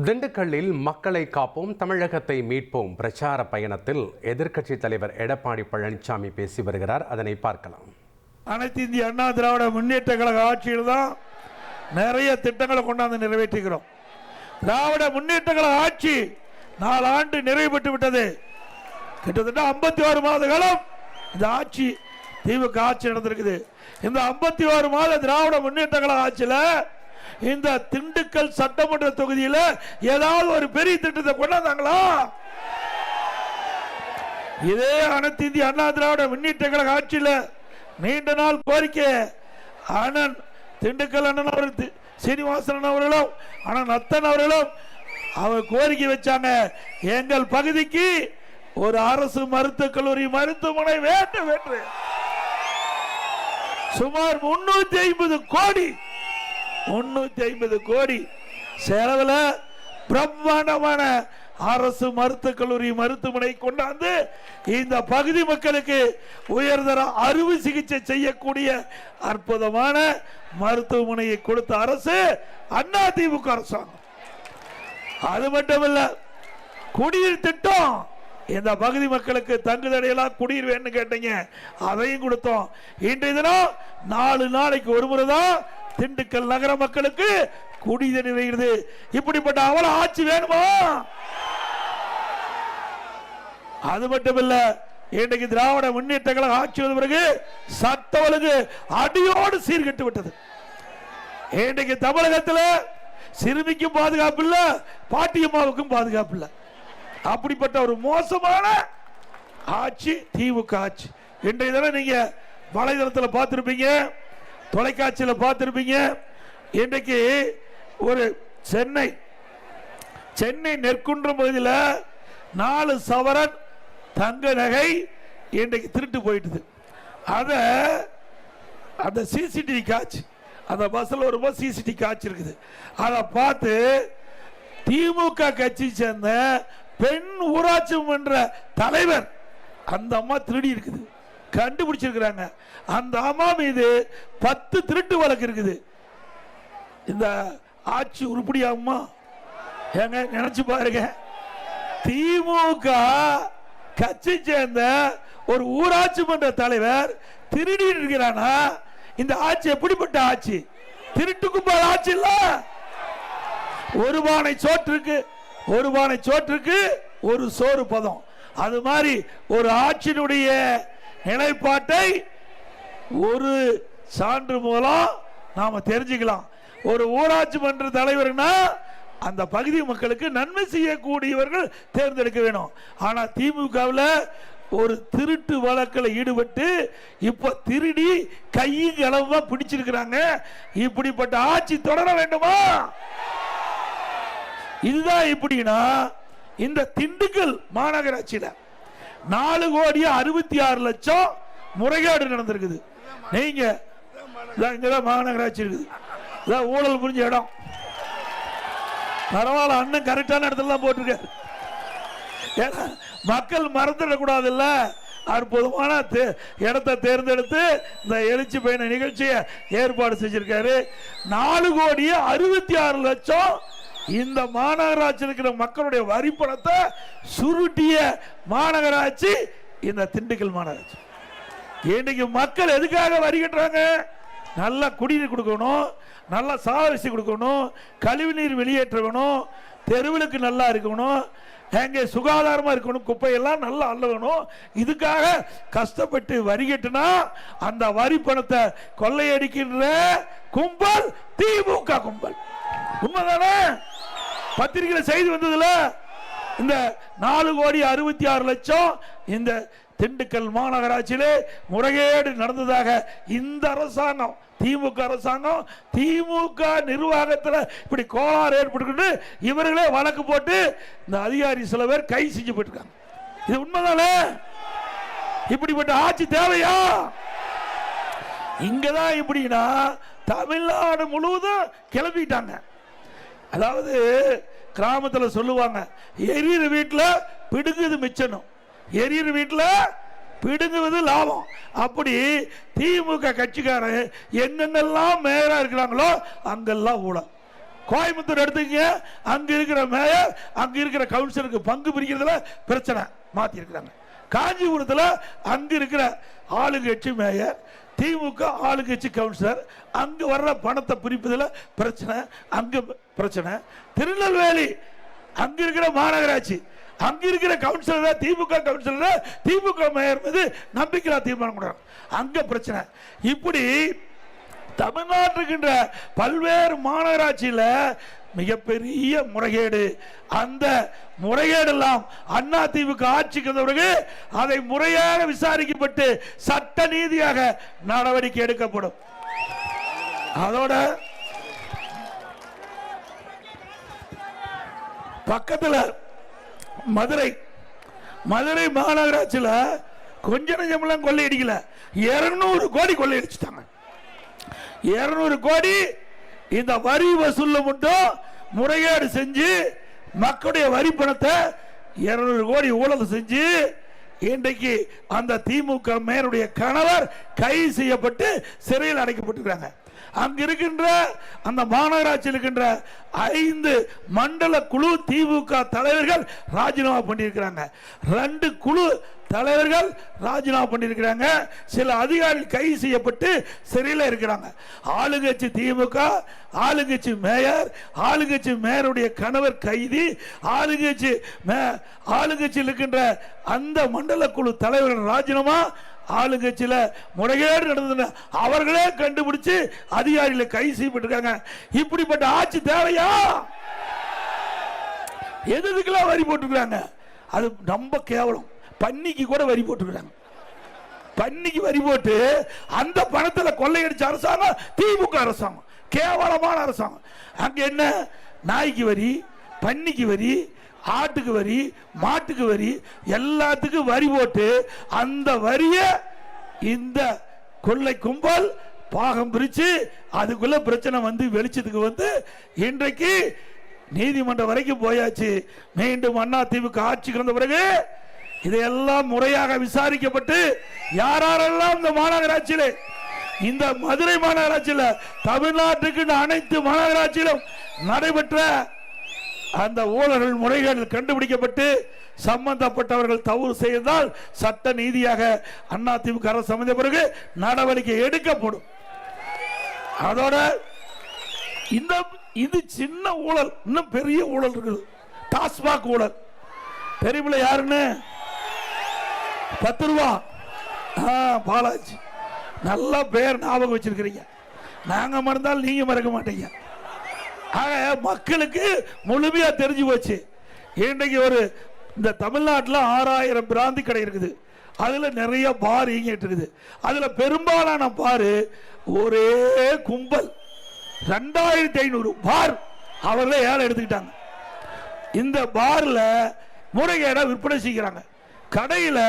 திண்டுக்கல்லில் மக்களை காப்போம் தமிழகத்தை மீட்போம் பிரச்சார பயணத்தில் எதிர்க்கட்சித் தலைவர் எடப்பாடி பழனிசாமி பேசி வருகிறார். அதனை பார்க்கலாம். அனைத்து இந்திய அண்ணா திராவிட முன்னேற்ற கழக ஆட்சியில் தான் நிறைய திட்டங்களை கொண்டாந்து நிறைவேற்றுகிறோம். திராவிட முன்னேற்ற கழக ஆட்சி 4 ஆண்டு நிறைவு பெற்று விட்டது. கிட்டத்தட்ட 56 மாத காலம் இந்த ஆட்சி திமுக ஆட்சி நடந்திருக்குது. இந்த 56 மாத திராவிட முன்னேற்ற கழக ஆட்சியில் இந்த திண்டுக்கல் சட்டமன்ற தொகுதியில் ஏதாவது ஒரு பெரிய திட்டத்தை கொண்டாந்தாங்களா? இதே அனைத்து இந்திய அண்ணா திராவிட முன்னேற்ற கழக ஆட்சியில் நீண்ட நாள் கோரிக்கை அண்ணன் திண்டுக்கல் அண்ணன் அவர்கள் சீனிவாசன் அவர்களும் அண்ணன் அத்தன் அவர்களும் அவர் கோரிக்கை வச்சாங்க, எங்கள் பகுதிக்கு ஒரு அரசு மருத்துவக் கல்லூரி மருத்துவமனை வேண்டும் என்று. சுமார் 350 கோடி செலவுல பிரம்மாண்டமான அரசு மருத்துவக் கல்லூரி மருத்துவமனை கொண்டாந்து இந்த பகுதி மக்களுக்கு உயர்தர அறுவை சிகிச்சை செய்யக்கூடிய அற்புதமான மருத்துவமனையை கொடுத்த அரசு அதிமுக அரசாங்கம். அது மட்டுமல்ல, குடிநீர் திட்டம் இந்த பகுதி மக்களுக்கு தங்குதடையெல்லாம் குடிநீர் வேணும்னு கேட்டீங்க, அதையும் கொடுத்தோம். இன்றைய தினம் 4 நாளைக்கு ஒரு முறை தான் திண்டுக்கல் நகர மக்களுக்கு குடிநீர் வருகிறது. இப்படிப்பட்ட அவல ஆட்சி வேணுமா? அது மட்டுமல்ல, இன்றைக்கு திராவிட முன்னேற்ற கழக ஆட்சி வந்த பிறகு சட்ட ஒழுங்கு அடியோடு சீர்கெட்டு விட்டது. இன்றைக்கு தமிழகத்தில் சிறுமிக்கும் பாதுகாப்பு இல்ல, பாட்டியம்மாவுக்கும் பாதுகாப்பு இல்ல. அப்படிப்பட்ட ஒரு மோசமான ஆட்சி திமுக ஆட்சி. இன்றைய தினம் நீங்க வலைதளத்தில் பார்த்திருப்பீங்க, தொலைக்காட்சியில் பார்த்திருப்பீங்க. இன்றைக்கு ஒரு சென்னை நெற்குன்றம் பகுதியில் 4 சவரன் தங்க நகை இன்றைக்கு திருட்டு போயிட்டுது. அந்த சிசிடிவி காட்சி, அந்த பஸ்ஸில் ஒரு சிசிடிவி காட்சி இருக்குது. அதை பார்த்து திமுக கட்சி சேர்ந்த பெண் ஊராட்சி மன்ற தலைவர் அந்த அம்மா திருடி இருக்குது, கண்டுபிடிச்சிருக்கிறாங்க. அந்த அம்மா மீது 10 திருட்டு வழக்கு இருக்குது. இந்த ஆட்சி உருப்படியாகுமா? ஏங்க நினைச்சு பாருங்க, திமுக கட்சி சேர்ந்த ஒரு ஊராட்சி மன்ற தலைவர் திருடி இருக்கிறானா? இந்த ஆட்சி எப்படிப்பட்ட ஆட்சி? திருட்டுக்கும் ஆட்சி இல்ல. ஒரு பானை சோற்றுக்கு ஒரு சோறு பதம். அது மாதிரி ஒரு ஆட்சியினுடைய நிலைப்பாட்டை ஒரு சான்று மூலம் நாம தெரிஞ்சுக்கலாம். ஒரு ஊராட்சி மன்ற தலைவர்னா அந்த பகுதி மக்களுக்கு நன்மை செய்யக்கூடியவர்கள் தேர்ந்தெடுக்க வேணும். ஆனா திமுகவில் ஒரு திருட்டு வழக்கில் ஈடுபட்டு இப்ப திருடி கையும் களவுமா பிடிச்சிருக்கிறாங்க. இப்படிப்பட்ட ஆட்சி தொடர வேண்டுமா? இதுதான். இப்படின்னா இந்த திண்டுக்கல் மாநகராட்சியில் 4,66,00,000 முறைகேடு நடந்திருக்குது. நீங்க இங்கதான் மாநகராட்சி இருக்குது, ஊழல் புரிஞ்ச இடம். பரவாயில்ல, அண்ணன் கரெக்டான இடத்துல தான் போட்டிருக்காரு. ஏன்னா மக்கள் மறந்துடக்கூடாது இல்ல. அற்புதமான இடத்தை தேர்ந்தெடுத்து இந்த எழுச்சி பயண நிகழ்ச்சியை ஏற்பாடு செஞ்சிருக்காரு. 4,66,00,000 இந்த மாநகராட்சி இருக்கிற மக்களுடைய வரி பணத்தை சுருட்டிய மாநகராட்சி இந்த திண்டுக்கல் மாநகராட்சி. இன்னைக்கு மக்கள் எதுக்காக வரி கட்டுறாங்க? நல்லா குடிநீர் கொடுக்கணும், நல்லா சாவரிசி கொடுக்கணும், கழிவுநீர் வெளியேற்றணும், தெருவிலுக்கு நல்லா இருக்கணும், எங்கே சுகாதாரமா இருக்கணும், குப்பையெல்லாம் நல்லா அள்ளணும். இதுக்காக கஷ்டப்பட்டு வரி கட்டினா அந்த வரி பணத்தை கொள்ளையடிக்கின்ற கும்பல் திமுக கும்பல். உண்மைதானே? பத்திரிகையில் செய்தி வந்ததுல இந்த 4,66,00,000 இந்த திண்டுக்கல் மாநகராட்சியிலே முறைகேடு நடந்ததாக இந்த அரசாங்கம், திமுக அரசாங்கம், திமுக நிர்வாகத்தில் இப்படி கோளாறு ஏற்பட்டு இவர்களே வழக்கு போட்டு இந்த அதிகாரி சில பேர் கை செஞ்சு போயிருக்காங்க. இது உண்மைதானே? இப்படிப்பட்ட ஆட்சி தேவையா? இங்கதான் இப்படின்னா தமிழ்நாடு முழுவதும் கிளம்பிட்டாங்க. அதாவது கிராமத்தில் சொல்லுவாங்க, எரியிற வீட்டில் பிடுங்குது மிச்சனும், எரியிற வீட்டில் பிடுங்குவது லாபம். அப்படி திமுக கட்சிக்காரன் எங்கெங்கெல்லாம் மேயரா இருக்கிறாங்களோ அங்கெல்லாம் ஊழல். கோயம்புத்தூர் எடுத்துங்க, அங்க இருக்கிற மேயர் அங்க இருக்கிற கவுன்சிலருக்கு பங்கு பிரிக்கிறதுல பிரச்சனை மாத்தி இருக்கிறாங்க. காஞ்சிபுரத்தில் அங்க இருக்கிற ஆளுங்கட்சி மேயர், திமுக ஆளுங்கட்சி கவுன்சிலர், அங்க வர்ற பணத்தை பிரிப்பதில் பிரச்சனை, அங்க பிரச்சனை. திருநெல்வேலி அங்க இருக்கிற மாநகராட்சி, அங்க இருக்கிற கவுன்சிலர் திமுக கவுன்சிலர், திமுக மேயர் மீது நம்பிக்கையில்லா தீர்மானம் கொடுறாங்க, அங்க பிரச்சனை. இப்படி தமிழ்நாட்டுக்கின்ற பல்வேறு மாநகராட்சியில் மிகப்பெரிய முறைகேடு. அந்த முறைகேடெல்லாம் அண்ணா திமுக ஆட்சிக்கு வந்தவருக்கு அதை முறையாக விசாரிக்கப்பட்டு சட்ட நீதியாக நடவடிக்கை எடுக்கப்படும். அதோட பக்கத்தில் மதுரை மாநகராட்சியில் கொஞ்ச நெஞ்சமெல்லாம் கொள்ளையடிக்கல, 200 கோடி கொள்ளையடிச்சுட்டாங்க. 200 கோடி இந்த வரி வசூல்ல மட்டும் முறைகேடு செஞ்சு மக்களுடைய வரி பணத்தை 200 கோடி ஊழல் செஞ்சு இன்றைக்கு அந்த திமுக மேயருடைய கணவர் கைது செய்யப்பட்டு சிறையில் அடைக்கப்பட்டிருக்கிறாங்க. அங்க இருக்கின்ற அந்த மாநகராட்சியில் இருக்கின்ற 5 மண்டல குழு திமுக தலைவர்கள் ராஜினாமா பண்ணியிருக்கிறாங்க. 2 குழு தலைவர்கள் ராஜினாமா பண்ணியிருக்கிறாங்க. சில அதிகாரிகள் கைது செய்யப்பட்டு சிறையில் இருக்கிறாங்க. ஆளுங்கட்சி திமுக, ஆளுங்கட்சி மேயர், ஆளுங்கட்சி மேயருடைய கணவர் கைதி, ஆளுங்கட்சியில் இருக்கின்ற அந்த மண்டல குழு தலைவர்கள் ராஜினாமா. ஆளுங்கட்சியில முறைகேடு நடந்தது அவர்களே கண்டுபிடிச்சு அதிகாரிகளை கைது செய்யப்பட்டிருக்காங்க. இப்படிப்பட்ட ஆட்சி தேவையா? எதுக்கெல்லாம் வரி போட்டுக்கிறாங்க? அது ரொம்ப கேவலம். பன்னிக்கு கூட வரி போட்டுக்கிறாங்க. பன்னிக்கு வரி போட்டு அந்த பணத்தில் கொள்ளையடிச்ச அரசாங்கம் திமுக அரசாங்கம், கேவலமான அரசாங்கம். அங்க என்ன நாய்க்கு வரி, பன்னிக்கு வரி, ஆட்டுக்கு வரி, மாட்டுக்கு வரி, எல்லாத்துக்கும் வரி போட்டு அந்த வரிய இந்த கொள்ளை கும்பல் பாகம் பிரிச்சு அதுக்குள்ள பிரச்சனை வந்து வெளிச்சத்துக்கு வந்து இன்றைக்கு நீதிமன்றம் வரைக்கும் போயாச்சு. மீண்டும் அண்ணா திமுக ஆட்சிக்கு வந்த பிறகு இதையெல்லாம் முறையாக விசாரிக்கப்பட்டு யாரெல்லாம் இந்த மாநகராட்சியிலே, இந்த மதுரை மாநகராட்சியில், தமிழ்நாட்டுக்கு அனைத்து மாநகராட்சியிலும் நடைபெற்ற அந்த ஊழல்கள் முறைகேடுகள் கண்டுபிடிக்கப்பட்டு சம்பந்தப்பட்டவர்கள் தவறு செய்தால் சட்ட நீதியாக அண்ணா திமுக அரசு அமைந்த பிறகு நடவடிக்கை எடுக்கப்படும். அதோட இது சின்ன ஊழல், இன்னும் பெரிய ஊழல் இருக்குது. டாஸ்மாக் ஊழல் தெரியுமில்ல? யாருன்னு? 10 ரூபா பாலாஜி. நல்ல பேர் ஞாபகம் வச்சிருக்கிறீங்க. நாங்க மறந்தால் நீங்க மறக்க மாட்டீங்க. மக்களுக்கு முழுமையா தெரிஞ்சு போச்சு. இன்றைக்கு இந்த தமிழ்நாட்டில் 6000 பிராந்தி கடை இருக்குது. அதுல நிறைய பார் இயங்கிட்டு இருக்குது. அதுல பெரும்பாலான பார் ஒரே கும்பல் 2500 பார் அவர்களே ஏழை எடுத்துக்கிட்டாங்க. இந்த பார்ல முறைகேட விற்பனை செய்கிறாங்க. கடையில்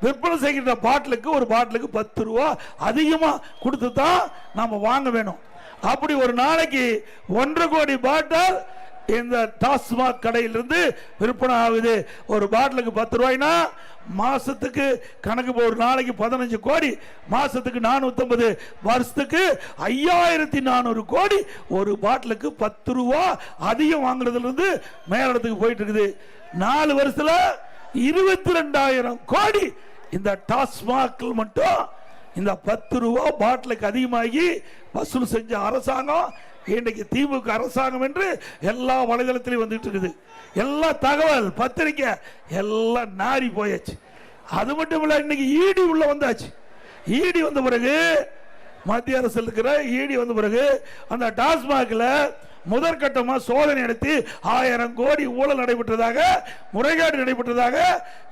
விற்பனை செய்கிற பாட்டிலுக்கு ஒரு பாட்டிலுக்கு 10 ரூபா அதிகமா கொடுத்து தான் நாம வாங்க வேணும். அப்படி ஒரு நாளைக்கு 1.5 கோடி பாட்டில் இந்த டாஸ்மாக் கடையிலிருந்து விற்பனை ஆகுது. ஒரு பாட்டிலுக்கு 10 ரூபாய்னா மாசத்துக்கு கணக்கு, ஒரு நாளைக்கு 15 கோடி, மாசத்துக்கு 450, வருஷத்துக்கு 5400 கோடி. ஒரு பாட்டிலுக்கு 10 ரூபா அதிகம் வாங்குறதுல இருந்து மேலிடத்துக்கு போயிட்டு இருக்குது. 4 வருஷத்துல 22,000 கோடி இந்த டாஸ்மாக் மட்டும் இந்த 10 ரூபா பாட்டிலுக்கு அதிகமாகி வசூல் செஞ்ச அரசாங்கம் இன்றைக்கு திமுக அரசாங்கம் என்று எல்லா வலைதளத்திலையும் வந்துட்டு இருக்குது. எல்லா தகவல் பத்திரிக்கை எல்லாம் நாரி போயாச்சு. அது மட்டும் இல்ல, இன்னைக்கு ஈடி உள்ள வந்தாச்சு. ஈடி வந்த பிறகு, மத்திய அரசு இருக்கிற ஈடி வந்த பிறகு அந்த டாஸ்மாக்ல முதற்கட்டமா சோதனை நடத்தி 1000 கோடி ஊழல் நடைபெற்றதாக, முறைகேடு நடைபெற்றதாக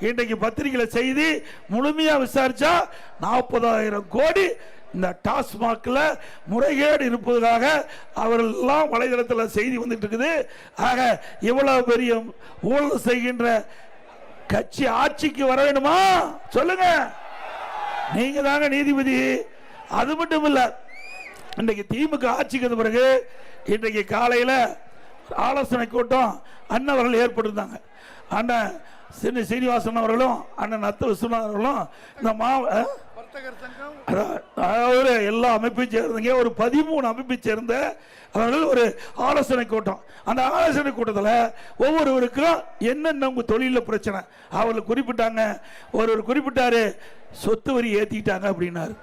இன்றைக்கு பத்திரிகையில செய்தி முழுமையா விசாரிச்சா 40,000 கோடி இந்த டாஸ்மாக்ல முறைகேடு இருப்பதாக அவர்கள் எல்லாம் வலைதளத்தில் செய்தி வந்துட்டு இருக்குது. ஆக இவ்வளவு பெரிய ஊழல் செய்கின்ற கட்சி ஆட்சிக்கு வர வேண்டுமா? சொல்லுங்க, நீங்க தாங்க நீதிபதி. அது மட்டும் இல்ல, இன்றைக்கு திமுக ஆட்சிக்கு வந்த பிறகு இன்றைக்கு காலையில ஆலோசனை கூட்டம் அண்ணவர்கள் ஏற்பட்டிருந்தாங்க. அண்ணன் சீனிவாசன் அவர்களும் அண்ணன் நத்த விஸ்வநாதன் அவர்களும் இந்த அதாவது எல்லா அமைப்பை சேர்ந்தங்க ஒரு 13 அமைப்பை சேர்ந்த அவர்கள் ஒரு ஆலோசனை கூட்டம். அந்த ஆலோசனை கூட்டத்தில் ஒவ்வொருவருக்கும் என்னென்ன உங்க தொழிலில் பிரச்சனை அவர்கள் குறிப்பிட்டாங்க. ஒருவர் குறிப்பிட்டாரு சொத்து வரி ஏற்றிக்கிட்டாங்க அப்படின்னாரு.